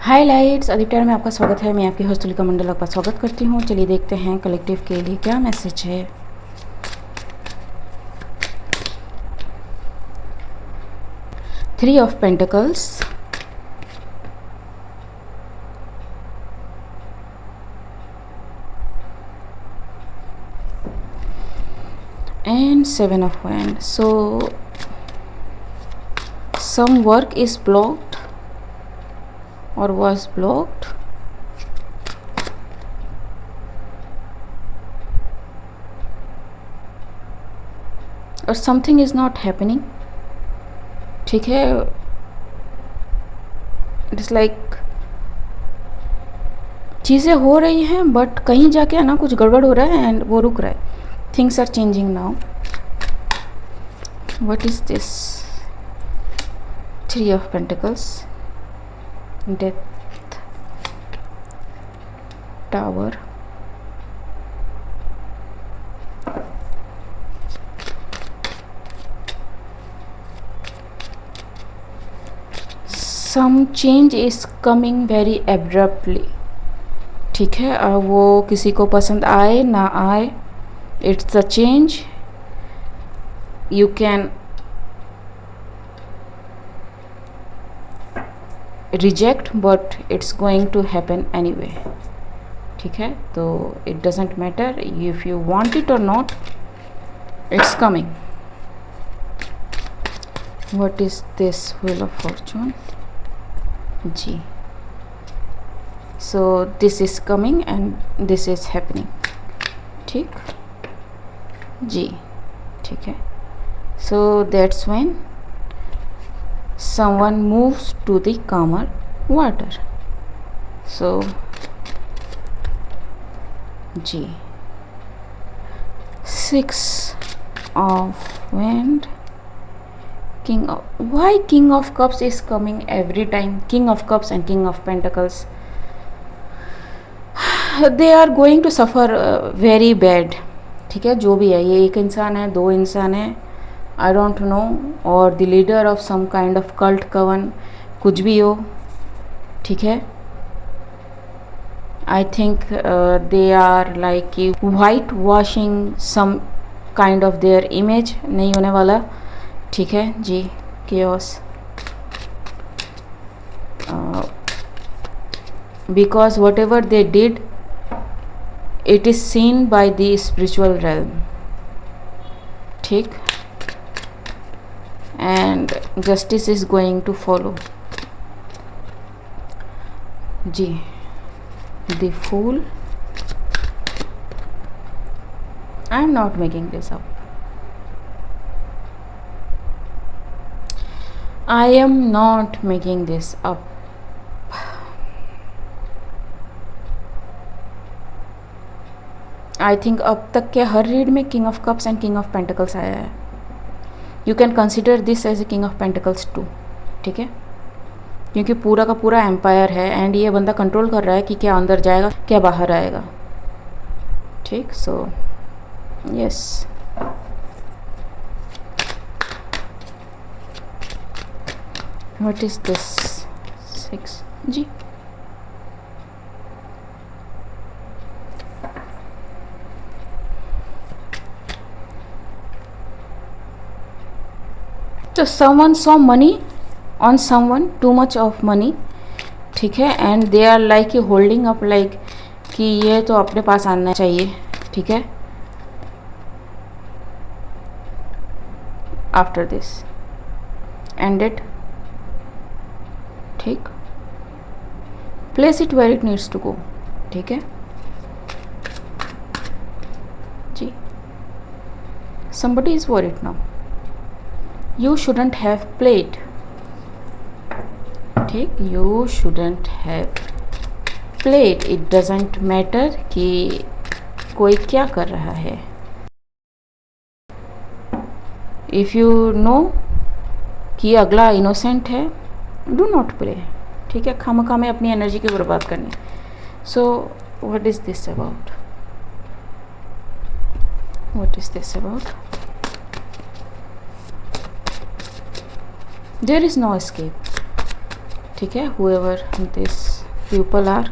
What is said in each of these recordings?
Highlights Aditya में आपका स्वागत है। मैं आपकी होस्ट तुलिका मंडल आपका स्वागत करती हूँ। चलिए देखते हैं कलेक्टिव के लिए क्या मैसेज है। Three of pentacles, and seven of wands. So some work is blocked or was blocked, or something is not happening. ठीक है, इट्स लाइक चीज़ें हो रही हैं बट कहीं जाके ना कुछ गड़बड़ हो रहा है एंड वो रुक रहा है. Things are changing now. What is this? Three of pentacles, death, tower, some change is coming very abruptly. ठीक है, वो किसी को पसंद आए ना आए, it's a change. You can reject but it's going to happen anyway. ठीक है, तो it doesn't matter if you want it or not, it's coming. What is this? Wheel of fortune. जी, so this is coming and this is happening. ठीक जी, ठीक है. So that's when someone moves to the calmer water. So G, six of wind, king of, why king of cups is coming every time? King of cups and king of pentacles, they are going to suffer very bad. ठीक है, जो भी है, ये एक इंसान है, दो इंसान है, आई डोंट नो, और the leader of some kind of cult coven, कुछ भी हो. ठीक है, I think they are like whitewashing some kind of their image. नहीं होने वाला. ठीक है जी. Chaos, because whatever they did, it is seen by the spiritual realm. ठीक, and justice is going to follow. G, the fool. I am not making this up. I am not making this up. I think अब तक के हर read में king of cups and king of pentacles आया है. You can consider this as a king of pentacles too. ठीक है, क्योंकि पूरा का पूरा एम्पायर है एंड ये बंदा कंट्रोल कर रहा है कि क्या अंदर जाएगा क्या बाहर आएगा. ठीक, so yes. What is this? Six. जी, तो someone saw money on someone, too much of money. ठीक है, and they are like holding up, like कि ये तो अपने पास आना चाहिए. ठीक है, आफ्टर दिस एंड इट. ठीक, place it where it needs to go. ठीक है जी. somebody is worried now. You shouldn't have played. ठीक, you shouldn't have played. It doesn't matter कि कोई क्या कर रहा है. If you know कि अगला इनोसेंट है, do not play. ठीक है, खामखा में अपनी एनर्जी की बर्बाद करनी. So what is this about? What is this about? There is no escape. ठीक है, whoever this people are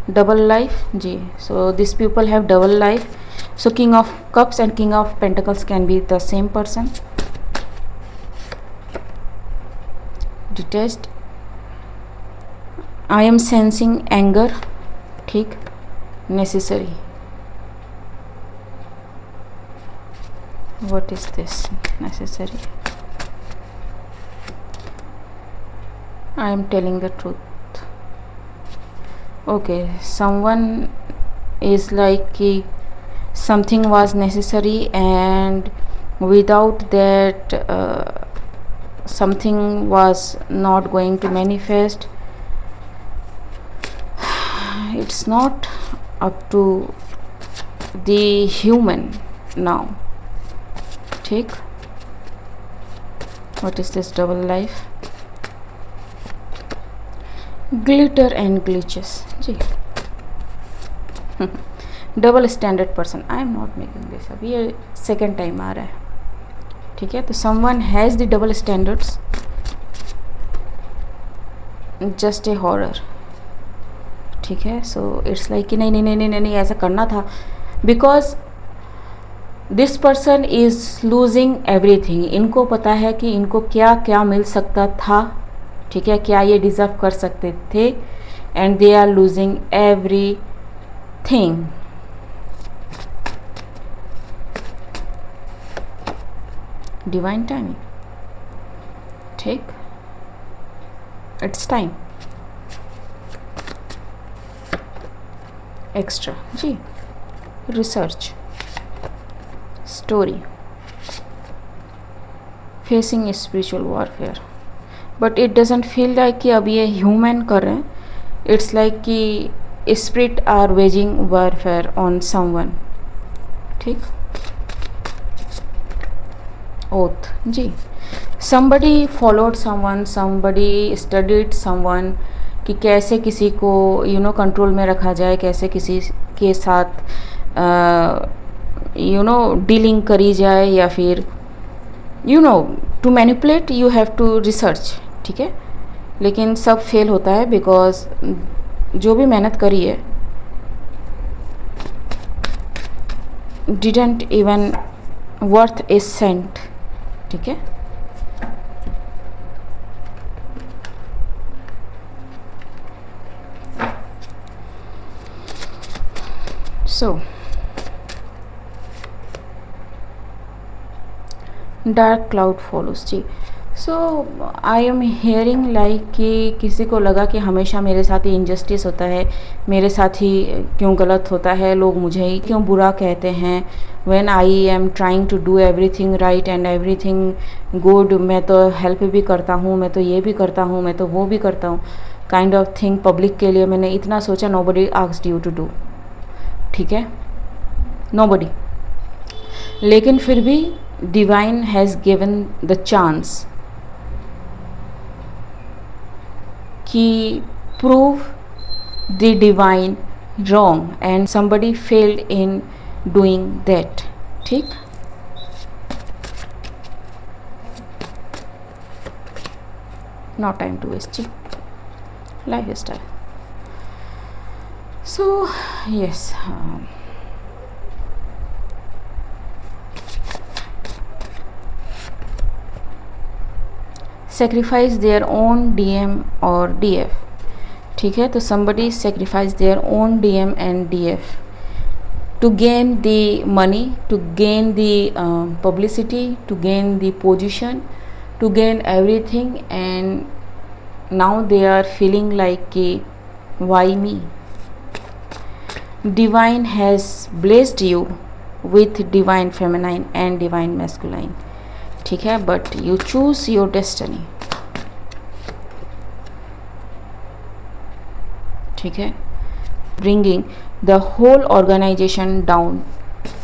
double life जी. So these people have double life. So king of cups and king of pentacles can be the same person. Detached. I am sensing anger. ठीक. Necessary. What is this? Necessary. I am telling the truth. Okay, someone is like कि something was necessary and without that something was not going to manifest. It's not up to the human now. ठीक. What is this double life? Glitter and glitches जी. Double standard person. I am not making this. अब ये second time आ रहा है. ठीक है. तो someone has the double standards. Just a horror. ठीक है. सो इट्स लाइक कि नहीं नहीं नहीं नहीं नहीं ऐसा करना था. Because this person is losing everything. इनको पता है कि इनको क्या क्या मिल सकता था. ठीक है. क्या ये डिज़र्व कर सकते थे. And they are losing everything. Divine timing. ठीक. It's time. एक्स्ट्रा जी. Research. Story. Facing spiritual warfare. But it doesn't feel like कि अब ये ह्यूमन कर रहे हैं. इट्स लाइक कि spirit are waging warfare on someone. ठीक. ओथ जी. somebody followed someone, somebody studied someone कि कैसे किसी को कंट्रोल में रखा जाए, कैसे किसी के साथ डीलिंग करी जाए, या फिर to manipulate you have to research. ठीक है. लेकिन सब फेल होता है बिकॉज जो भी मेहनत करी है didn't even worth a cent. ठीक है. सो डार्क क्लाउड फॉलोस जी. So I am hearing like कि किसी को लगा कि हमेशा मेरे साथ ही इनजस्टिस होता है, मेरे साथ ही क्यों गलत होता है, लोग मुझे ही क्यों बुरा कहते हैं. When I am trying to do everything right and everything good. मैं तो हेल्प भी करता हूँ, मैं तो ये भी करता हूँ, मैं तो वो भी करता हूँ, काइंड ऑफ थिंग. पब्लिक के लिए मैंने इतना सोचा. Nobody asked you to do. ठीक है. नोबडी. लेकिन फिर भी divine has given the chance कि prove the divine wrong and somebody failed in doing that. ठीक. No time to waste. Lifestyle. So yes, sacrifice their own DM or DF. ठीक है. तो somebody sacrifice their own DM and DF to gain the money, to gain the publicity, to gain the position, to gain everything, and now they are feeling like कि why me. Divine has blessed you with divine feminine and divine masculine. ठीक है. But you choose your destiny. ठीक है. Bringing the whole organisation down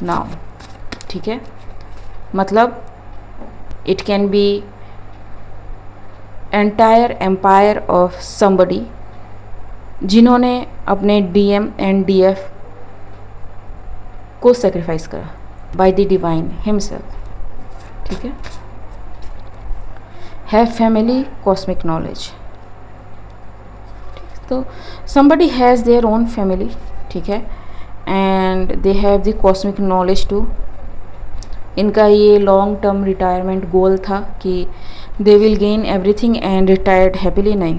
now. ठीक है. मतलब it can be entire empire of somebody जिन्होंने अपने DM एंड DF को सेक्रीफाइस करा बाय द डिवाइन हिमसेल्फ. ठीक है. Have family cosmic knowledge. तो somebody has their own family, ठीक है, and they have the cosmic knowledge too. इनका ये लॉन्ग टर्म रिटायरमेंट गोल था कि they will gain everything and retired happily, नहीं,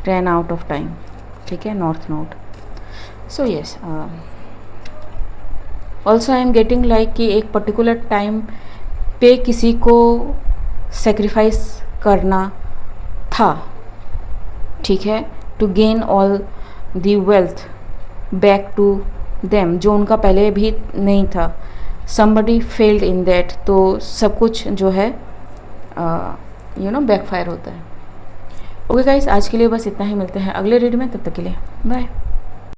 रैन आउट ऑफ टाइम, ठीक है, north node. So yes, also I am getting like कि एक particular time पे किसी को सेक्रीफाइस करना था, ठीक है, to gain all the wealth back to them, जो उनका पहले भी नहीं था। somebody failed in that, तो सब कुछ जो है बैकफायर होता है। ओके गाइस, आज के लिए बस इतना ही, मिलते हैं अगले रीड में, तब तक के लिए बाय।